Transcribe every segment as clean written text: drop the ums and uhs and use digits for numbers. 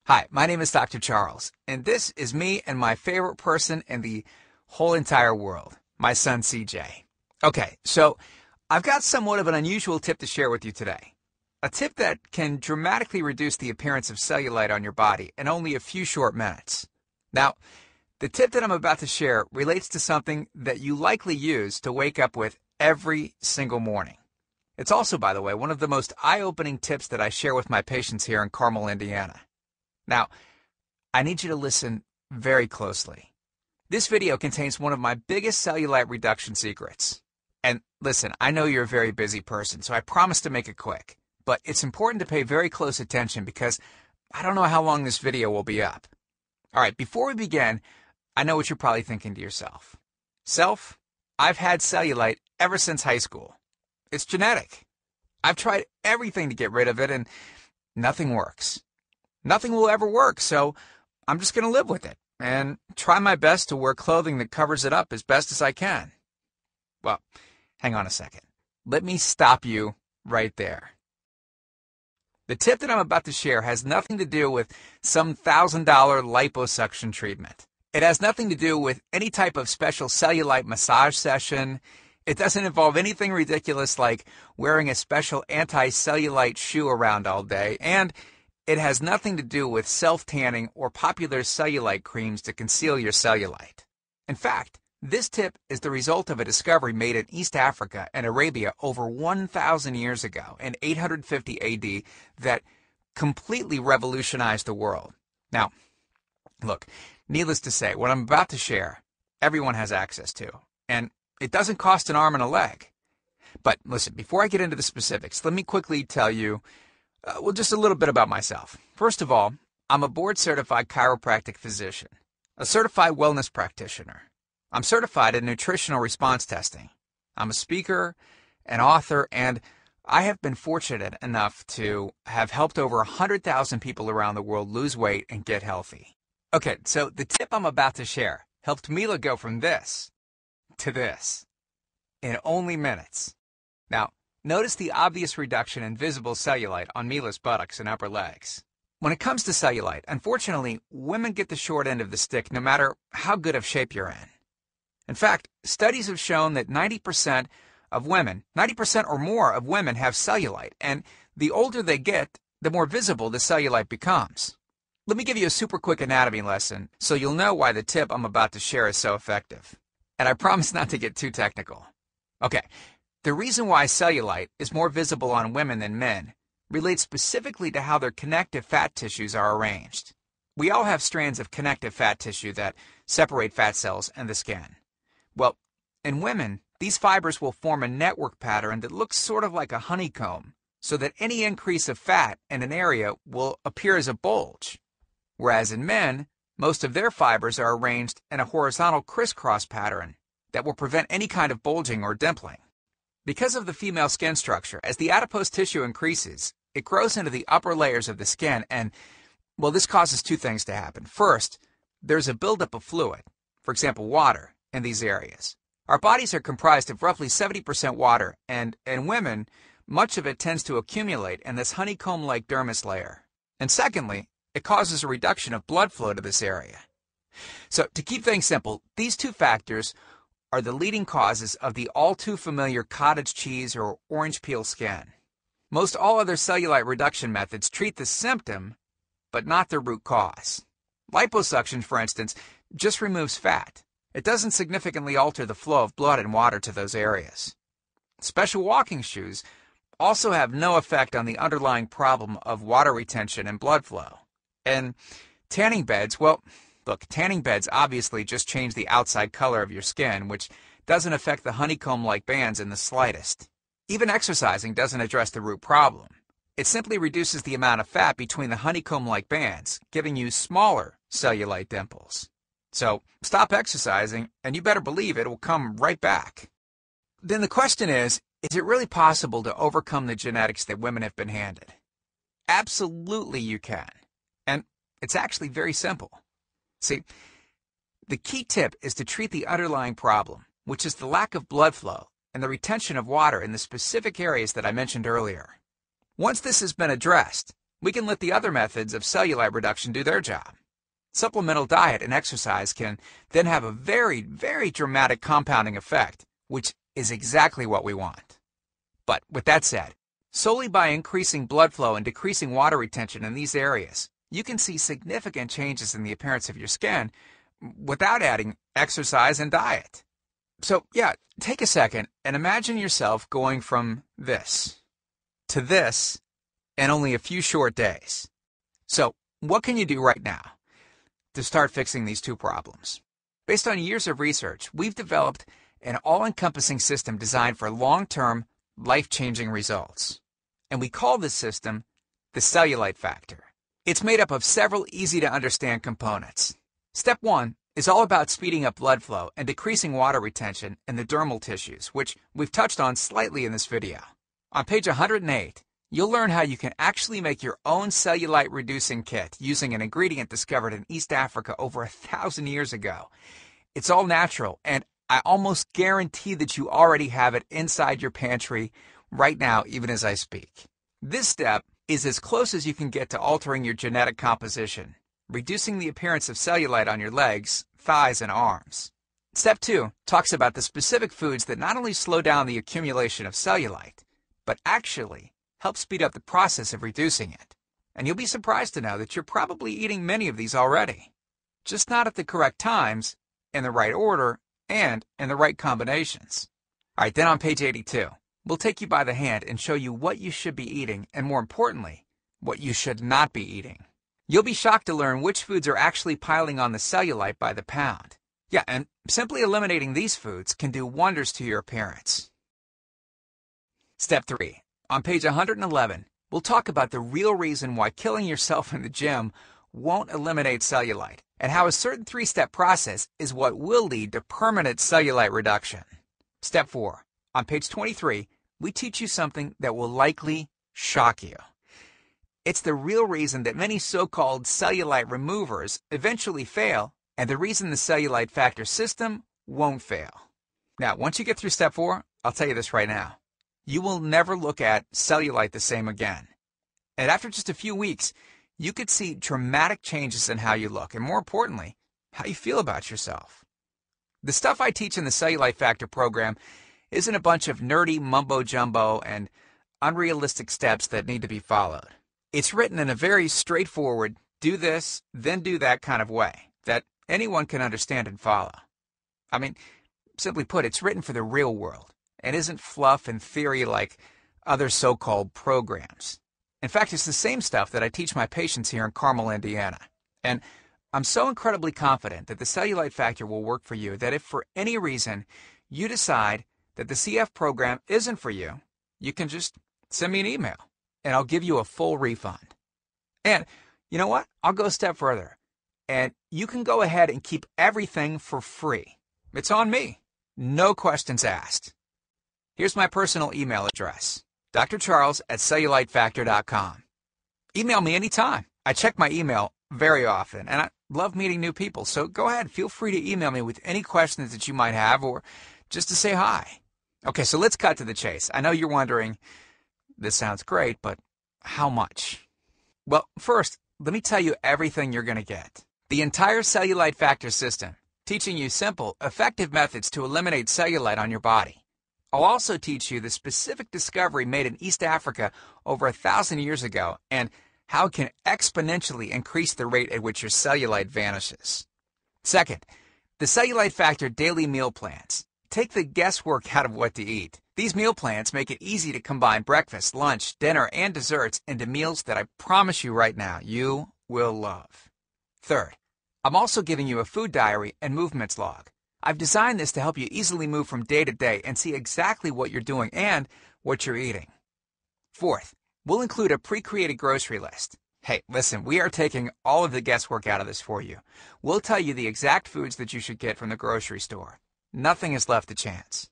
Hi, my name is Dr. Charles, and this is me and my favorite person in the whole entire world, my son CJ. Okay, so I've got somewhat of an unusual tip to share with you today. A tip that can dramatically reduce the appearance of cellulite on your body in only a few short minutes. Now, the tip that I'm about to share relates to something that you likely use to wake up with every single morning. It's also, by the way, one of the most eye-opening tips that I share with my patients here in Carmel, Indiana. Now, I need you to listen very closely. This video contains one of my biggest cellulite reduction secrets. And listen, I know you're a very busy person, so I promise to make it quick. But it's important to pay very close attention because I don't know how long this video will be up. All right, before we begin, I know what you're probably thinking to yourself. Self, I've had cellulite ever since high school. It's genetic. I've tried everything to get rid of it and nothing works. Nothing will ever work, so I'm just going to live with it and try my best to wear clothing that covers it up as best as I can. Well, hang on a second. Let me stop you right there. The tip that I'm about to share has nothing to do with some $1,000 liposuction treatment. It has nothing to do with any type of special cellulite massage session. It doesn't involve anything ridiculous like wearing a special anti-cellulite shoe around all day, and it has nothing to do with self-tanning or popular cellulite creams to conceal your cellulite. In fact, this tip is the result of a discovery made in East Africa and Arabia over 1,000 years ago in 850 AD that completely revolutionized the world. Now, look, needless to say, what I'm about to share, everyone has access to, and it doesn't cost an arm and a leg. But listen, before I get into the specifics, let me quickly tell you just a little bit about myself. First of all, I'm a board-certified chiropractic physician, a certified wellness practitioner. I'm certified in nutritional response testing. I'm a speaker, an author, and I have been fortunate enough to have helped over 100,000 people around the world lose weight and get healthy. Okay, so the tip I'm about to share helped Mila go from this to this in only minutes. Now, notice the obvious reduction in visible cellulite on Mila's buttocks and upper legs. When it comes to cellulite, unfortunately, women get the short end of the stick no matter how good of shape you're in. In fact, studies have shown that 90% or more of women have cellulite, and the older they get, the more visible the cellulite becomes. Let me give you a super quick anatomy lesson so you'll know why the tip I'm about to share is so effective. And I promise not to get too technical. Okay. The reason why cellulite is more visible on women than men relates specifically to how their connective fat tissues are arranged. We all have strands of connective fat tissue that separate fat cells and the skin. Well, in women, these fibers will form a network pattern that looks sort of like a honeycomb, so that any increase of fat in an area will appear as a bulge. Whereas in men, most of their fibers are arranged in a horizontal crisscross pattern that will prevent any kind of bulging or dimpling. Because of the female skin structure, as the adipose tissue increases, it grows into the upper layers of the skin and, well, this causes two things to happen. First, there's a buildup of fluid, for example, water, in these areas. Our bodies are comprised of roughly 70% water, and in women, much of it tends to accumulate in this honeycomb-like dermis layer. And secondly, it causes a reduction of blood flow to this area. So, to keep things simple, these two factors are the leading causes of the all-too-familiar cottage cheese or orange peel skin. Most all other cellulite reduction methods treat the symptom, but not the root cause. Liposuction, for instance, just removes fat. It doesn't significantly alter the flow of blood and water to those areas. Special walking shoes also have no effect on the underlying problem of water retention and blood flow. And tanning beds, well, look, tanning beds obviously just change the outside color of your skin, which doesn't affect the honeycomb-like bands in the slightest. Even exercising doesn't address the root problem. It simply reduces the amount of fat between the honeycomb-like bands, giving you smaller cellulite dimples. So stop exercising, and you better believe it will come right back. Then the question is it really possible to overcome the genetics that women have been handed? Absolutely you can. And it's actually very simple. See, the key tip is to treat the underlying problem, which is the lack of blood flow and the retention of water in the specific areas that I mentioned earlier. Once this has been addressed, we can let the other methods of cellulite reduction do their job. Supplemental diet and exercise can then have a very, very dramatic compounding effect, which is exactly what we want. But with that said, solely by increasing blood flow and decreasing water retention in these areas, you can see significant changes in the appearance of your skin without adding exercise and diet. So yeah, take a second and imagine yourself going from this to this in only a few short days. So what can you do right now to start fixing these two problems? Based on years of research, we've developed an all-encompassing system designed for long-term, life-changing results. And we call this system the cellulite factor. It's made up of several easy-to-understand components. Step 1 is all about speeding up blood flow and decreasing water retention in the dermal tissues, which we've touched on slightly in this video. On page 108, you'll learn how you can actually make your own cellulite reducing kit using an ingredient discovered in East Africa over 1,000 years ago. It's all natural, and I almost guarantee that you already have it inside your pantry right now, even as I speak. This step is as close as you can get to altering your genetic composition, reducing the appearance of cellulite on your legs, thighs, and arms. Step 2 talks about the specific foods that not only slow down the accumulation of cellulite, but actually help speed up the process of reducing it. And you'll be surprised to know that you're probably eating many of these already, just not at the correct times, in the right order, and in the right combinations. All right, then on page 82, we'll take you by the hand and show you what you should be eating, and more importantly, what you should not be eating. You'll be shocked to learn which foods are actually piling on the cellulite by the pound. Yeah, and simply eliminating these foods can do wonders to your appearance. Step 3. On page 111, we'll talk about the real reason why killing yourself in the gym won't eliminate cellulite, and how a certain 3-step process is what will lead to permanent cellulite reduction. Step 4. On page 23, we teach you something that will likely shock you. It's the real reason that many so-called cellulite removers eventually fail, and the reason the cellulite factor system won't fail. Now, once you get through step 4, I'll tell you this right now. You will never look at cellulite the same again. And after just a few weeks, you could see dramatic changes in how you look, and more importantly, how you feel about yourself. The stuff I teach in the Cellulite Factor program isn't a bunch of nerdy mumbo-jumbo and unrealistic steps that need to be followed. It's written in a very straightforward, do this, then do that kind of way that anyone can understand and follow. I mean, simply put, it's written for the real world and isn't fluff and theory like other so-called programs. In fact, it's the same stuff that I teach my patients here in Carmel, Indiana. And I'm so incredibly confident that the Cellulite Factor will work for you that if for any reason you decide that the CF program isn't for you, you can just send me an email and I'll give you a full refund. And you know what? I'll go a step further. And you can go ahead and keep everything for free. It's on me. No questions asked. Here's my personal email address. drcharles@cellulite-factor.com. Email me anytime. I check my email very often, and I love meeting new people, so go ahead, feel free to email me with any questions that you might have or just to say hi. Okay, so let's cut to the chase. I know you're wondering, this sounds great, but how much? Well, first, let me tell you everything you're going to get. The entire Cellulite Factor system, teaching you simple, effective methods to eliminate cellulite on your body. I'll also teach you the specific discovery made in East Africa over 1,000 years ago and how it can exponentially increase the rate at which your cellulite vanishes. Second, the Cellulite Factor daily meal plans. Take the guesswork out of what to eat. These meal plans make it easy to combine breakfast, lunch, dinner, and desserts into meals that I promise you right now you will love. Third, I'm also giving you a food diary and movements log. I've designed this to help you easily move from day to day and see exactly what you're doing and what you're eating. Fourth, we'll include a pre-created grocery list. Hey, listen, we are taking all of the guesswork out of this for you. We'll tell you the exact foods that you should get from the grocery store. Nothing is left to chance.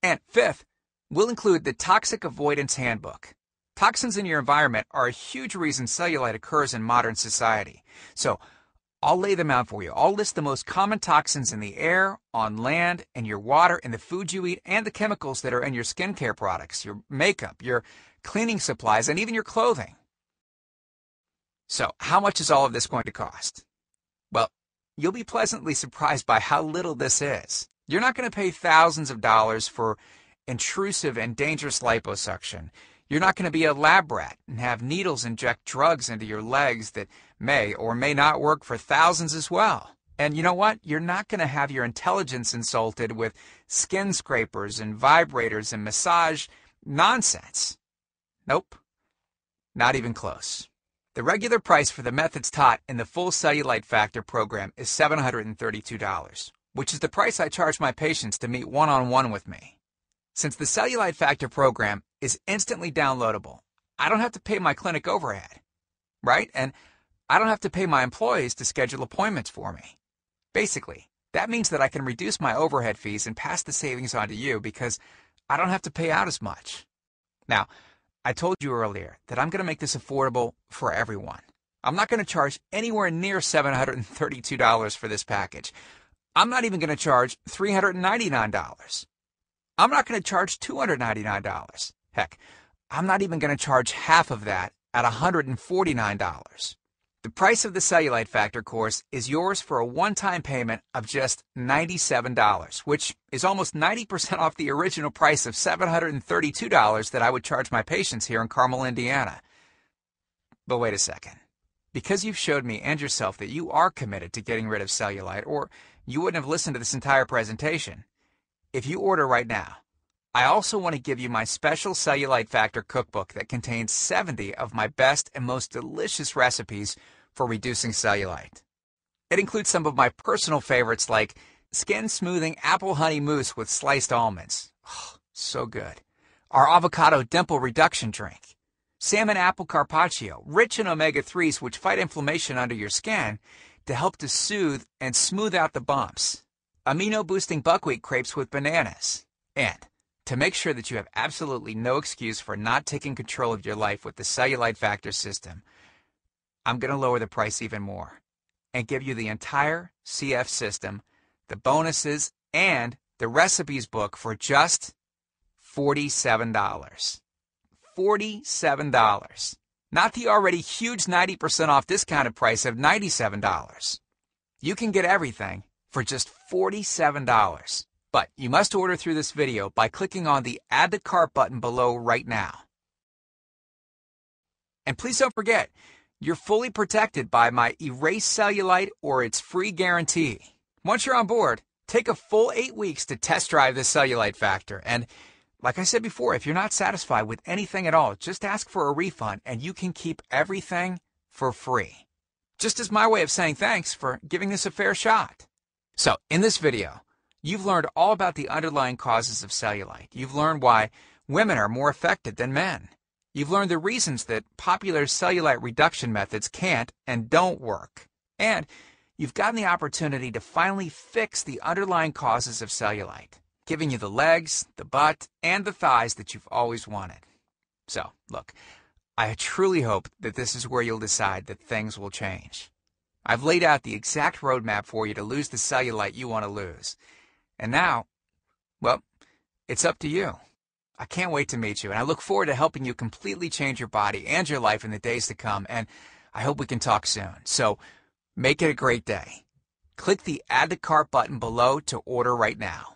And fifth, we'll include the Toxic Avoidance Handbook. Toxins in your environment are a huge reason cellulite occurs in modern society. So I'll lay them out for you. I'll list the most common toxins in the air, on land, in your water, in the food you eat, and the chemicals that are in your skincare products, your makeup, your cleaning supplies, and even your clothing. So how much is all of this going to cost? Well, you'll be pleasantly surprised by how little this is. You're not going to pay thousands of dollars for intrusive and dangerous liposuction. You're not going to be a lab rat and have needles inject drugs into your legs that may or may not work for thousands as well. And you know what? You're not going to have your intelligence insulted with skin scrapers and vibrators and massage nonsense. Nope. Not even close. The regular price for the methods taught in the full Cellulite Factor program is $732, which is the price I charge my patients to meet one-on-one with me. Since the Cellulite Factor program is instantly downloadable, I don't have to pay my clinic overhead, right? And I don't have to pay my employees to schedule appointments for me. Basically, that means that I can reduce my overhead fees and pass the savings on to you because I don't have to pay out as much. Now, I told you earlier that I'm going to make this affordable for everyone. I'm not going to charge anywhere near $732 for this package. I'm not even going to charge $399. I'm not going to charge $299. Heck, I'm not even going to charge half of that at $149. The price of the Cellulite Factor course is yours for a one-time payment of just $97, which is almost 90% off the original price of $732 that I would charge my patients here in Carmel, Indiana. But wait a second. Because you've showed me and yourself that you are committed to getting rid of cellulite, or you wouldn't have listened to this entire presentation, if you order right now, I also want to give you my special Cellulite Factor cookbook that contains 70 of my best and most delicious recipes for reducing cellulite. It includes some of my personal favorites like skin smoothing apple honey mousse with sliced almonds. Oh, so good. Our avocado dimple reduction drink. Salmon apple carpaccio, rich in omega-3s which fight inflammation under your skin to help to soothe and smooth out the bumps. Amino-boosting buckwheat crepes with bananas. And to make sure that you have absolutely no excuse for not taking control of your life with the Cellulite Factor system, I'm going to lower the price even more and give you the entire CF system, the bonuses, and the recipes book for just $47. $47. Not the already huge 90% off discounted price of $97. You can get everything for just $47. But you must order through this video by clicking on the Add to Cart button below right now. And please don't forget, you're fully protected by my Erase Cellulite or its free guarantee. Once you're on board, take a full 8 weeks to test drive the Cellulite Factor. And like I said before, if you're not satisfied with anything at all, just ask for a refund and you can keep everything for free. Just as my way of saying thanks for giving this a fair shot. So, in this video, you've learned all about the underlying causes of cellulite. You've learned why women are more affected than men. You've learned the reasons that popular cellulite reduction methods can't and don't work. And you've gotten the opportunity to finally fix the underlying causes of cellulite, giving you the legs, the butt, and the thighs that you've always wanted. So, look, I truly hope that this is where you'll decide that things will change. I've laid out the exact roadmap for you to lose the cellulite you want to lose. And now, well, it's up to you. I can't wait to meet you, and I look forward to helping you completely change your body and your life in the days to come, and I hope we can talk soon. So, make it a great day. Click the Add to Cart button below to order right now.